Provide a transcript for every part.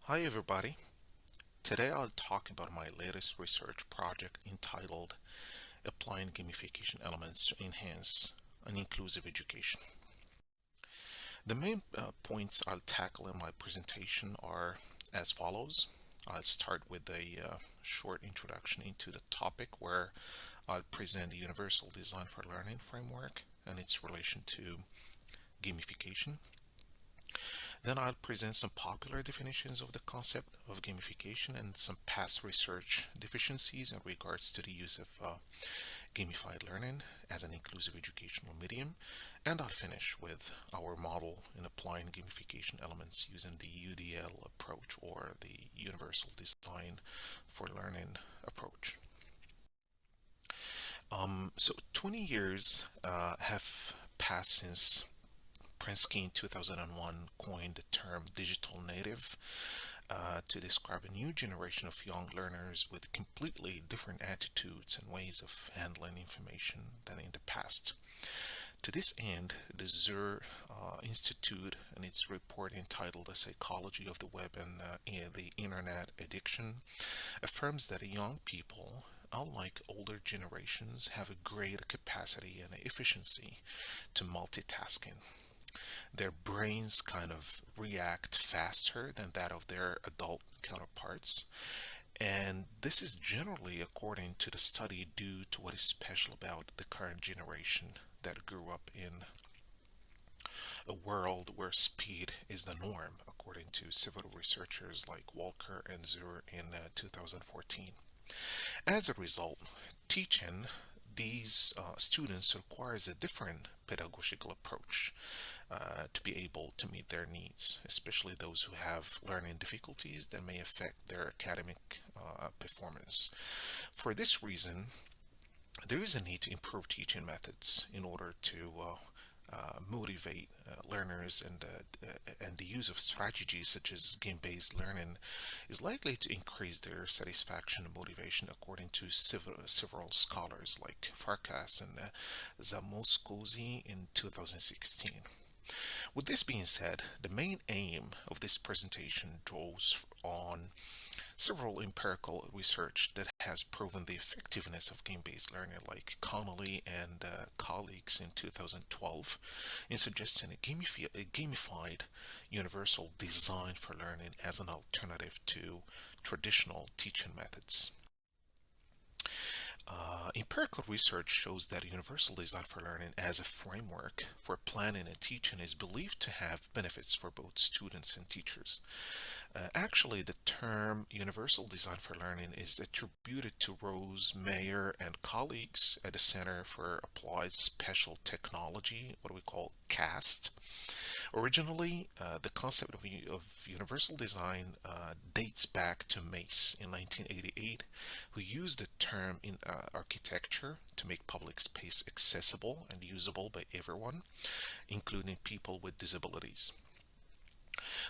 Hi everybody. Today I'll talk about my latest research project entitled Applying Gamification Elements to Enhance an Inclusive Education. The main points I'll tackle in my presentation are as follows. I'll start with a short introduction into the topic where I'll present the Universal Design for Learning framework and its relation to gamification. Then I'll present some popular definitions of the concept of gamification and some past research deficiencies in regards to the use of gamified learning as an inclusive educational medium. And I'll finish with our model in applying gamification elements using the UDL approach or the Universal Design for Learning approach. So 20 years have passed since Prensky in 2001 coined the term digital native to describe a new generation of young learners with completely different attitudes and ways of handling information than in the past. To this end, the Zur Institute and its report entitled The Psychology of the Web and the Internet Addiction affirms that young people, unlike older generations, have a greater capacity and efficiency to multitasking. Their brains kind of react faster than that of their adult counterparts. And this is generally according to the study due to what is special about the current generation that grew up in a world where speed is the norm, according to several researchers like Walker and Zur in 2014. As a result, teaching these students requires a different pedagogical approach to be able to meet their needs, especially those who have learning difficulties that may affect their academic performance. For this reason, there is a need to improve teaching methods in order to motivate learners, and the use of strategies such as game-based learning is likely to increase their satisfaction and motivation, according to several scholars like Farkas and Zamoskozy in 2016. With this being said, the main aim of this presentation draws on several empirical research that has proven the effectiveness of game-based learning, like Connolly and colleagues in 2012, in suggesting a gamified universal design for learning as an alternative to traditional teaching methods. Empirical research shows that universal design for learning as a framework for planning and teaching is believed to have benefits for both students and teachers. Actually, the term universal design for learning is attributed to Rose Mayer and colleagues at the Center for Applied Special Technology, what we call CAST. Originally, the concept of universal design dates back to Mace in 1988, who used the term in architecture to make public space accessible and usable by everyone, including people with disabilities.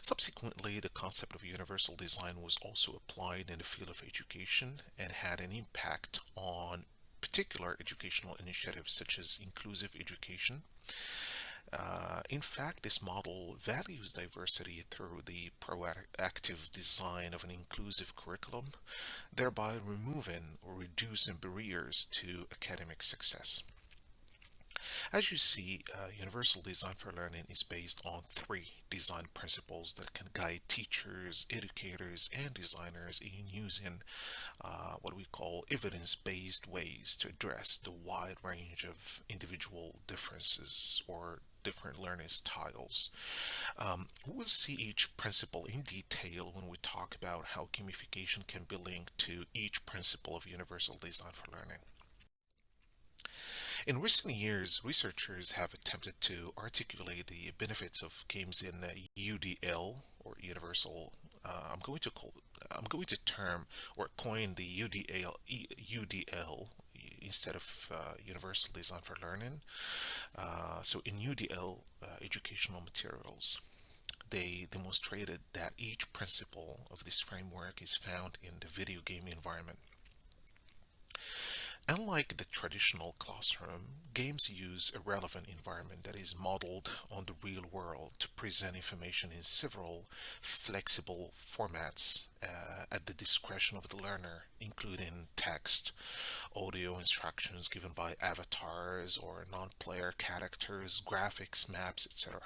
Subsequently, the concept of universal design was also applied in the field of education and had an impact on particular educational initiatives such as inclusive education. In fact, this model values diversity through the proactive design of an inclusive curriculum, thereby removing or reducing barriers to academic success. As you see, universal design for learning is based on three design principles that can guide teachers, educators, and designers in using what we call evidence-based ways to address the wide range of individual differences or different learning styles. We'll see each principle in detail when we talk about how gamification can be linked to each principle of universal design for learning. In recent years, researchers have attempted to articulate the benefits of games in UDL or universal. I'm going to term or coin the UDL instead of universal design for learning. So in UDL educational materials, they demonstrated that each principle of this framework is found in the video game environment. Unlike the traditional classroom, games use a relevant environment that is modeled on the real world to present information in several flexible formats at the discretion of the learner, including text, audio instructions given by avatars or non player characters, graphics, maps, etc.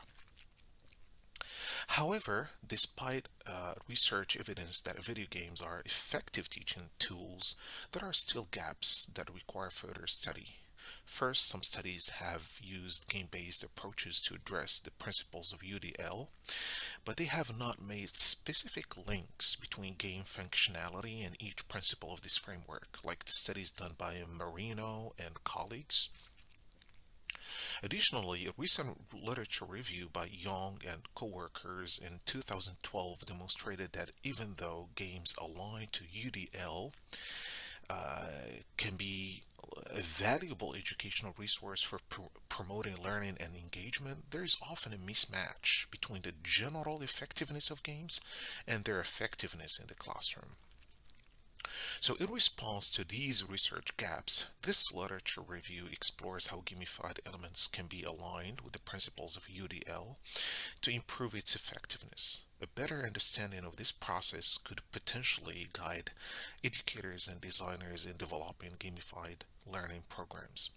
However, despite research evidence that video games are effective teaching tools, there are still gaps that require further study. First, some studies have used game based approaches to address the principles of UDL, but they have not made specific links between game functionality and each principle of this framework, like the studies done by Marino and colleagues. Additionally, a recent literature review by Young and coworkers in 2012 demonstrated that even though games aligned to UDL uh, can be a valuable educational resource for promoting learning and engagement, there is often a mismatch between the general effectiveness of games and their effectiveness in the classroom. So, in response to these research gaps, this literature review explores how gamified elements can be aligned with the principles of UDL to improve its effectiveness. A better understanding of this process could potentially guide educators and designers in developing gamified learning programs.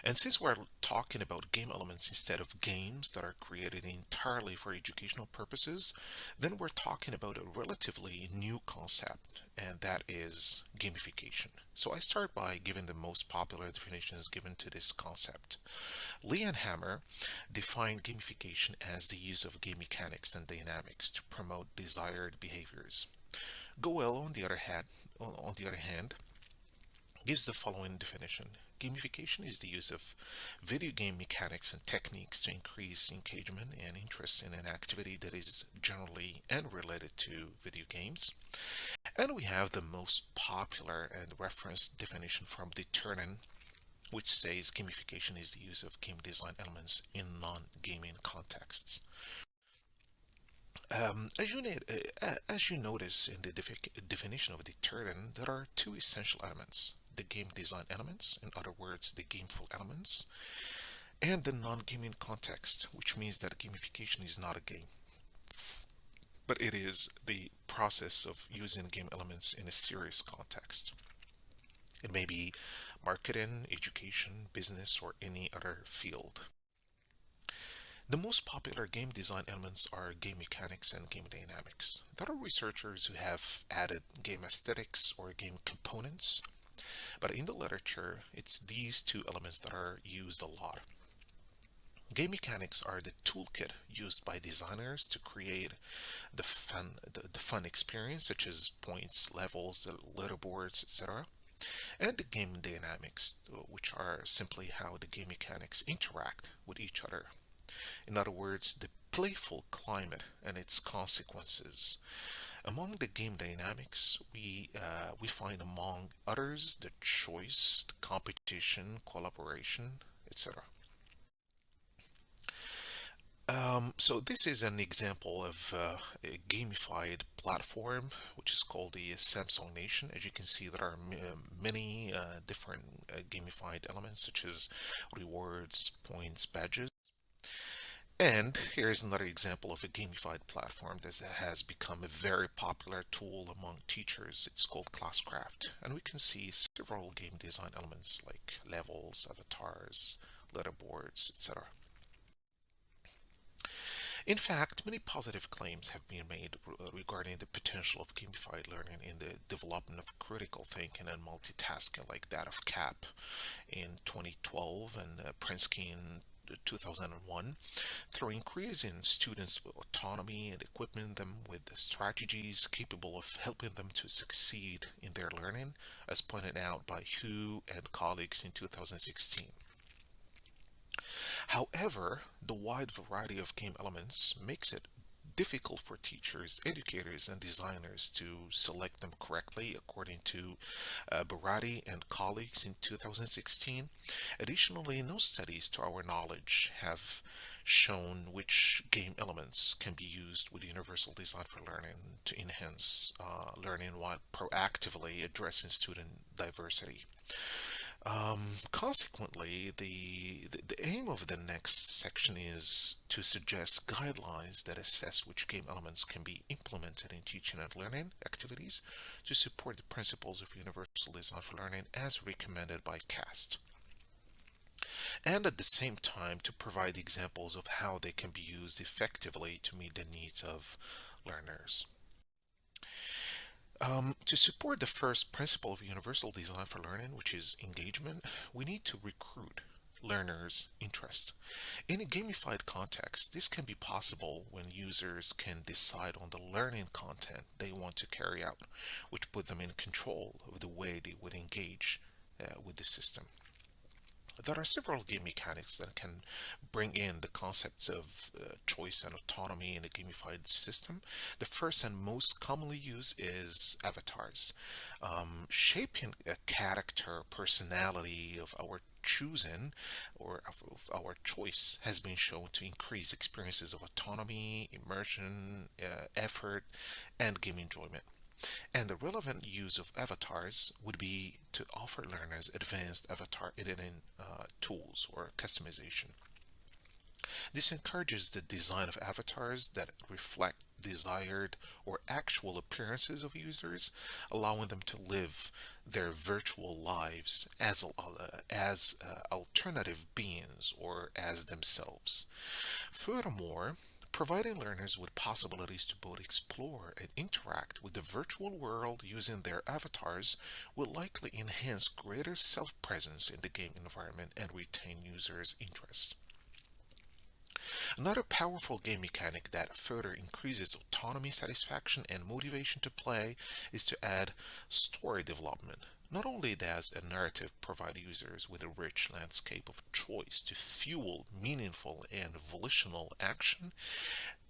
And since we're talking about game elements instead of games that are created entirely for educational purposes, then we're talking about a relatively new concept, and that is gamification. So I start by giving the most popular definitions given to this concept. Lee and Hammer defined gamification as the use of game mechanics and dynamics to promote desired behaviors. Goel, on the other hand, gives the following definition. Gamification is the use of video game mechanics and techniques to increase engagement and interest in an activity that is generally unrelated to video games. And we have the most popular and referenced definition from Deterden, which says gamification is the use of game design elements in non-gaming contexts. As you notice in the definition of deterrent, there are two essential elements: the game design elements, in other words, the gameful elements, and the non-gaming context, which means that gamification is not a game, but it is the process of using game elements in a serious context. It may be marketing, education, business, or any other field. The most popular game design elements are game mechanics and game dynamics. There are researchers who have added game aesthetics or game components, but in the literature, it's these two elements that are used a lot. Game mechanics are the toolkit used by designers to create the fun experience, such as points, levels, the leaderboards, etc. And the game dynamics, which are simply how the game mechanics interact with each other. In other words, the playful climate and its consequences. Among the game dynamics, we find among others the choice, the competition, collaboration, etc. So this is an example of a gamified platform, which is called the Samsung Nation. As you can see, there are many different gamified elements, such as rewards, points, badges. And here's another example of a gamified platform that has become a very popular tool among teachers. It's called Classcraft. And we can see several game design elements like levels, avatars, leaderboards, etc. In fact, many positive claims have been made regarding the potential of gamified learning in the development of critical thinking and multitasking, like that of CAP in 2012 and Prensky in 2001, through increasing students' autonomy and equipping them with the strategies capable of helping them to succeed in their learning, as pointed out by Hu and colleagues in 2016. However, the wide variety of game elements makes it difficult for teachers, educators, and designers to select them correctly, according to Barati and colleagues in 2016. Additionally, no studies, to our knowledge, have shown which game elements can be used with universal design for learning to enhance learning while proactively addressing student diversity. Consequently, the aim of the next section is to suggest guidelines that assess which game elements can be implemented in teaching and learning activities to support the principles of universal design for learning as recommended by CAST, and at the same time to provide examples of how they can be used effectively to meet the needs of learners. To support the first principle of universal design for learning, which is engagement, we need to recruit learners' interest. In a gamified context, this can be possible when users can decide on the learning content they want to carry out, which put them in control of the way they would engage with the system. There are several game mechanics that can bring in the concepts of choice and autonomy in a gamified system. The first and most commonly used is avatars. Shaping a character personality of our choosing or of our choice has been shown to increase experiences of autonomy, immersion, effort, and game enjoyment. And the relevant use of avatars would be to offer learners advanced avatar editing tools or customization. This encourages the design of avatars that reflect desired or actual appearances of users, allowing them to live their virtual lives as alternative beings or as themselves. Furthermore, providing learners with possibilities to both explore and interact with the virtual world using their avatars will likely enhance greater self-presence in the game environment and retain users' interest. Another powerful game mechanic that further increases autonomy, satisfaction, and motivation to play is to add story development. Not only does a narrative provide users with a rich landscape of choice to fuel meaningful and volitional action,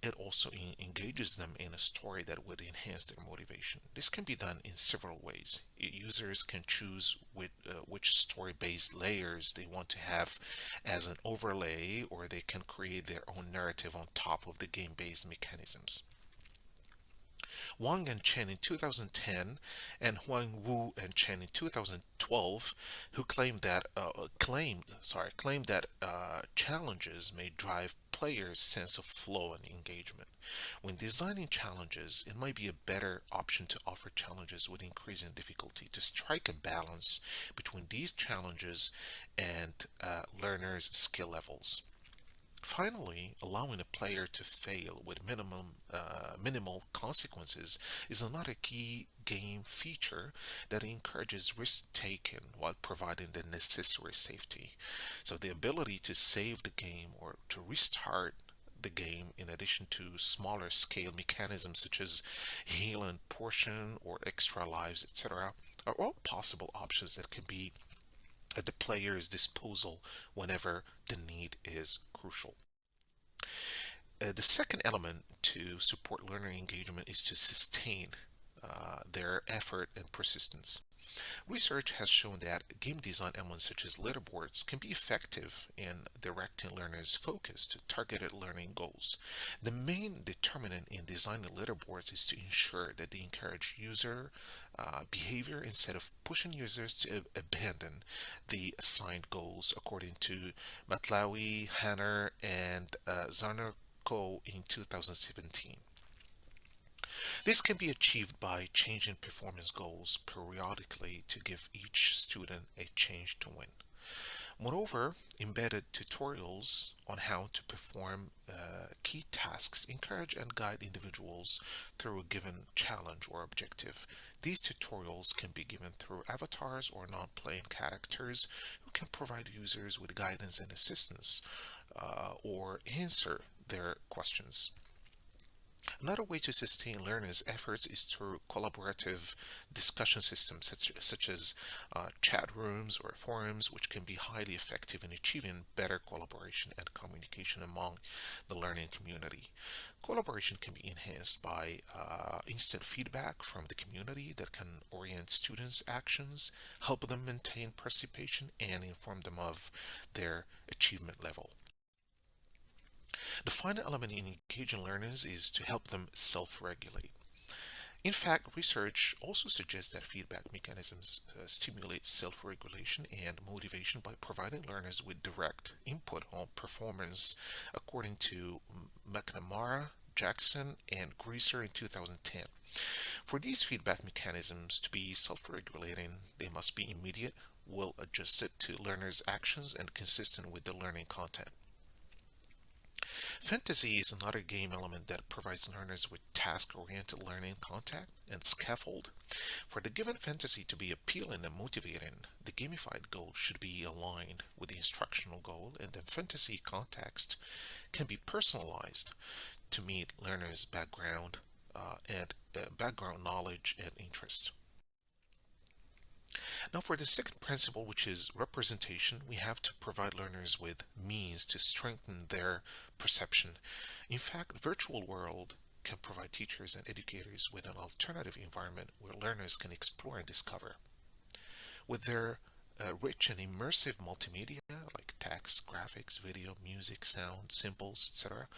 it also engages them in a story that would enhance their motivation. This can be done in several ways. Users can choose which story-based layers they want to have as an overlay, or they can create their own narrative on top of the game-based mechanisms. Wang and Chen in 2010 and Huang Wu and Chen in 2012, who claimed that challenges may drive players' sense of flow and engagement. When designing challenges, it might be a better option to offer challenges with increasing difficulty to strike a balance between these challenges and learners' skill levels. Finally, allowing a player to fail with minimal consequences is another key game feature that encourages risk taking while providing the necessary safety. So the ability to save the game or to restart the game, in addition to smaller scale mechanisms such as healing portion or extra lives, etc., are all possible options that can be at the player's disposal whenever the need is crucial. The second element to support learner engagement is to sustain their effort and persistence. Research has shown that game design elements such as leaderboards can be effective in directing learners' focus to targeted learning goals. The main determinant in designing leaderboards is to ensure that they encourage user behavior instead of pushing users to abandon the assigned goals, according to Matlawi, Hanner, and Zarner in 2017. This can be achieved by changing performance goals periodically to give each student a chance to win. Moreover, embedded tutorials on how to perform key tasks encourage and guide individuals through a given challenge or objective. These tutorials can be given through avatars or non-playing characters who can provide users with guidance and assistance or answer their questions. Another way to sustain learners' efforts is through collaborative discussion systems such as chat rooms or forums, which can be highly effective in achieving better collaboration and communication among the learning community. Collaboration can be enhanced by instant feedback from the community that can orient students' actions, help them maintain participation, and inform them of their achievement level. The final element in engaging learners is to help them self-regulate. In fact, research also suggests that feedback mechanisms stimulate self-regulation and motivation by providing learners with direct input on performance, according to McNamara, Jackson, and Greaser in 2010. For these feedback mechanisms to be self-regulating, they must be immediate, well adjusted to learners' actions, and consistent with the learning content. Fantasy is another game element that provides learners with task-oriented learning content and scaffold. For the given fantasy to be appealing and motivating, the gamified goal should be aligned with the instructional goal, and the fantasy context can be personalized to meet learners' background knowledge and interest. Now, for the second principle, which is representation, we have to provide learners with means to strengthen their perception. In fact, virtual world can provide teachers and educators with an alternative environment where learners can explore and discover. With their rich and immersive multimedia like text, graphics, video, music, sound, symbols, etc.,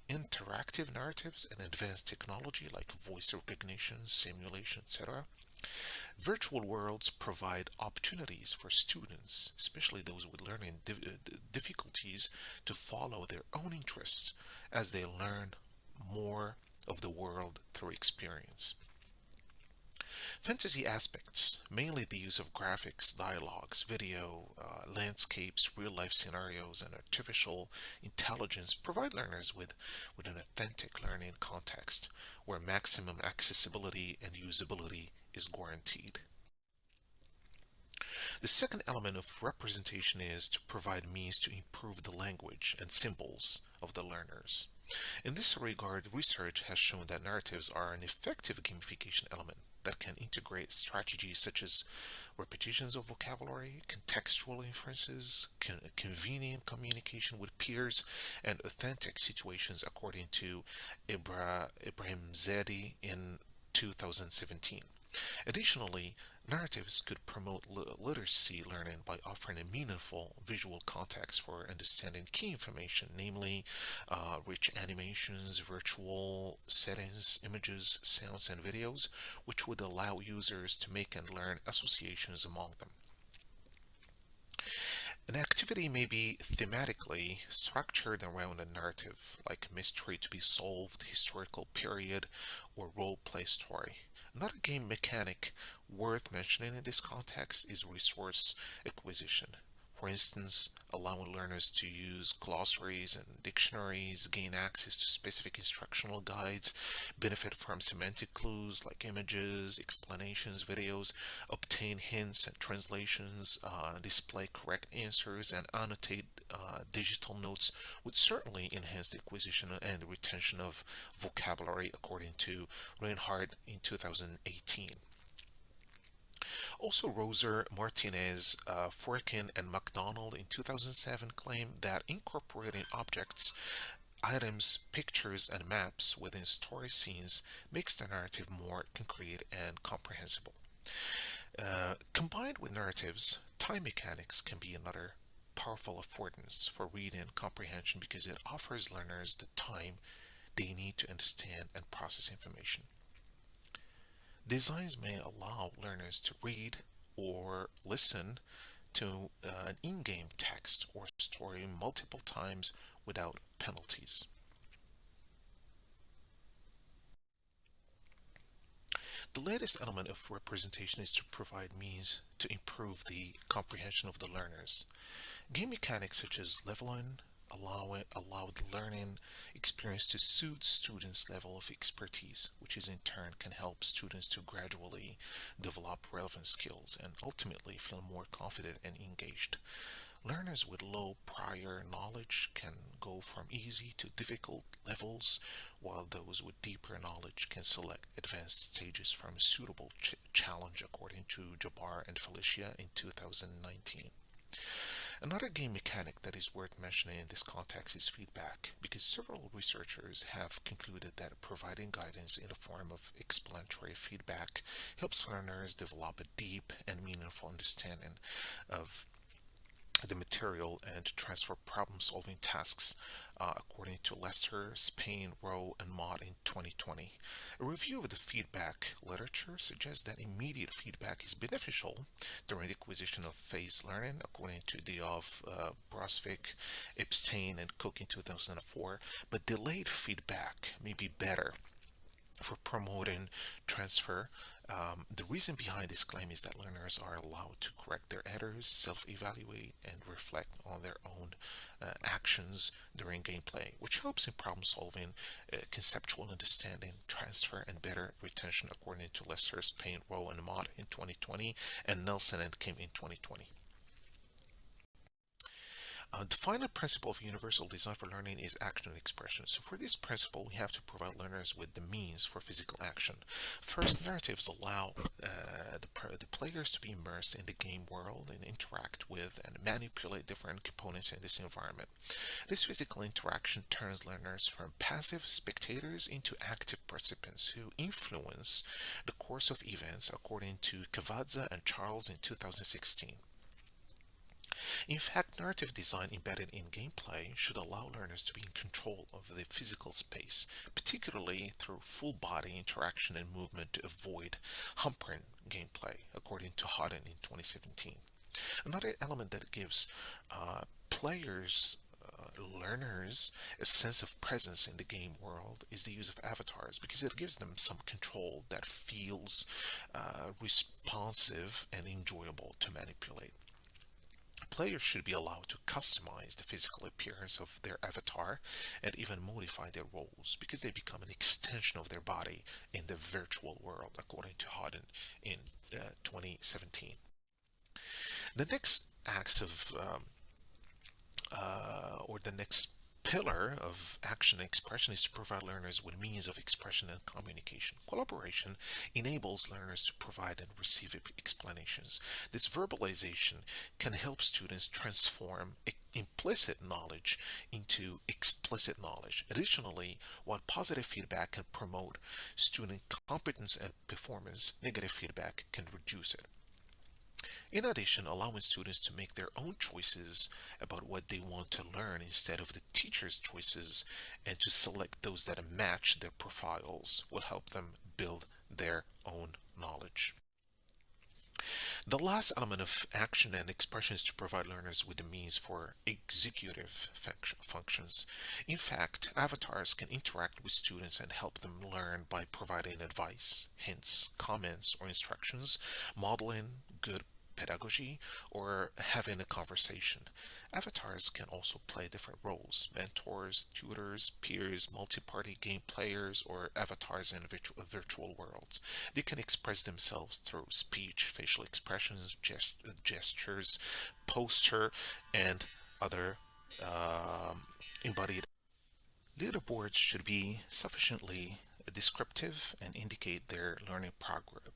interactive narratives, and advanced technology like voice recognition, simulation, etc., virtual worlds provide opportunities for students, especially those with learning difficulties, to follow their own interests as they learn more of the world through experience. Fantasy aspects, mainly the use of graphics, dialogues, video, landscapes, real-life scenarios, and artificial intelligence, provide learners with an authentic learning context where maximum accessibility and usability is guaranteed. The second element of representation is to provide means to improve the language and symbols of the learners. In this regard, research has shown that narratives are an effective gamification element that can integrate strategies such as repetitions of vocabulary, contextual inferences, convenient communication with peers, and authentic situations, according to Ibrahim Zedi in 2017. Additionally, narratives could promote literacy learning by offering a meaningful visual context for understanding key information, namely rich animations, virtual settings, images, sounds, and videos, which would allow users to make and learn associations among them. An activity may be thematically structured around a narrative, like a mystery to be solved, historical period, or role-play story. Another game mechanic worth mentioning in this context is resource acquisition. For instance, allowing learners to use glossaries and dictionaries, gain access to specific instructional guides, benefit from semantic clues like images, explanations, videos, obtain hints and translations, display correct answers, and annotate digital notes would certainly enhance the acquisition and retention of vocabulary, according to Reinhardt in 2018. Also, Roser, Martinez, Forkin, and McDonald in 2007 claimed that incorporating objects, items, pictures, and maps within story scenes makes the narrative more concrete and comprehensible. Combined with narratives, time mechanics can be another powerful affordance for reading comprehension because it offers learners the time they need to understand and process information. Designs may allow learners to read or listen to an in-game text or story multiple times without penalties. The latest element of representation is to provide means to improve the comprehension of the learners. Game mechanics such as leveling allow the learning experience to suit students' level of expertise, which is in turn can help students to gradually develop relevant skills and ultimately feel more confident and engaged. Learners with low prior knowledge can go from easy to difficult levels, while those with deeper knowledge can select advanced stages from a suitable challenge, according to Jabbar and Felicia in 2019. Another game mechanic that is worth mentioning in this context is feedback, because several researchers have concluded that providing guidance in the form of explanatory feedback helps learners develop a deep and meaningful understanding of the material and to transfer problem-solving tasks, according to Lester, Spain, Rowe, and Mott in 2020. A review of the feedback literature suggests that immediate feedback is beneficial during the acquisition of phased learning, according to the of Brosvik, Epstein, and Cook in 2004, but delayed feedback may be better for promoting transfer. The reason behind this claim is that learners are allowed to correct their errors, self-evaluate, and reflect on their own actions during gameplay, which helps in problem solving, conceptual understanding, transfer, and better retention, according to Lester, Payne, Rowe, and Mott in 2020, and Nelson and Kim in 2020. The final principle of universal design for learning is action and expression. So for this principle, we have to provide learners with the means for physical action. First, narratives allow the players to be immersed in the game world and interact with and manipulate different components in this environment. This physical interaction turns learners from passive spectators into active participants who influence the course of events, according to Cavazza and Charles in 2016. In fact, narrative design embedded in gameplay should allow learners to be in control of the physical space, particularly through full body interaction and movement to avoid hampering gameplay, according to Hodden in 2017. Another element that gives players learners a sense of presence in the game world is the use of avatars, because it gives them some control that feels responsive and enjoyable to manipulate. Players should be allowed to customize the physical appearance of their avatar and even modify their roles, because they become an extension of their body in the virtual world, according to Hodden in 2017. The next acts of or the next pillar of action and expression is to provide learners with means of expression and communication. Collaboration enables learners to provide and receive explanations. This verbalization can help students transform implicit knowledge into explicit knowledge. Additionally, while positive feedback can promote student competence and performance, negative feedback can reduce it. In addition, allowing students to make their own choices about what they want to learn instead of the teacher's choices, and to select those that match their profiles, will help them build their own knowledge. The last element of action and expression is to provide learners with the means for executive functions. In fact, avatars can interact with students and help them learn by providing advice, hints, comments, or instructions, modeling good pedagogy, or having a conversation. Avatars can also play different roles: mentors, tutors, peers, multi-party game players, or avatars in virtual worlds. They can express themselves through speech, facial expressions, gestures, posture, and other embodied. Leaderboards should be sufficiently descriptive and indicate their learning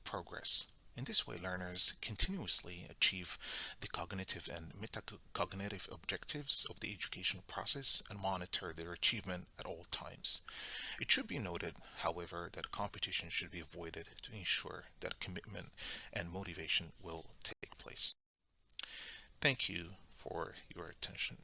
progress. In this way, learners continuously achieve the cognitive and metacognitive objectives of the educational process and monitor their achievement at all times. It should be noted, however, that competition should be avoided to ensure that commitment and motivation will take place. Thank you for your attention.